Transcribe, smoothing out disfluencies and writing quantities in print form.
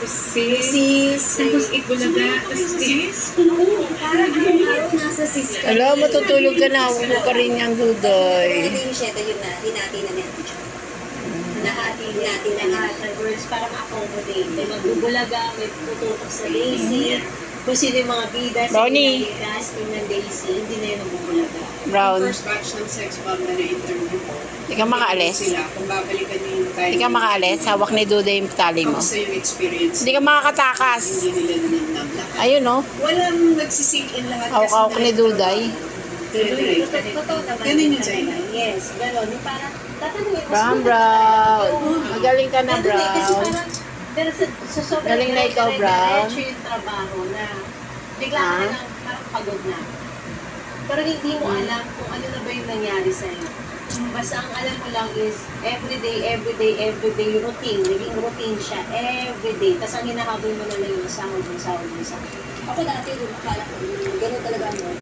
tapos sis, tapos Itbulaga, tapos sis. Parang araw-araw nasa sis ka. Alam, matutulog ka na. Huwag mo pa rin yung dudoy. Hindi siya, yun na, hinati na natin siya. Nahati na lahat ng words para ma-accommodate. May magbubulaga, may tututok sa Daisy. Kung sino yung mga bida, Brownie. yung casting ng Daisy, hindi na yung magbubulaga. Brown. First batch ng sex bomb na na-interview ko. Hindi ka makaalis. Sila, kung babalikan niyo yung time. Hindi ka makaalis. Hawak ni Duda yung tali mo. Kamusta yung experience? Hindi ka makakatakas. Hindi nila ninamnam lahat. Ayun, no? Walang nagsisink in lahat. Hawak-hawak ni Duday. Totoo naman. Ganun yung China. Yes, gano'n. Yung parang, tatanungin mo. Brown, sino brown. ba? Magaling ka na, Ganun eh, kasi brown. parang, pero sa sobrang Galing na ikaw, Brown. diretso yung trabaho na bigla ka na lang parang pagod na. Pero hindi mo alam kung ano na ba yung nangyari sa'yo. Basta ang alam mo lang is everyday, routine. Naging routine siya everyday. Tapos ang hinahabol mo na lang yung sahod. Ako dati, akala ko, ganun talaga mo.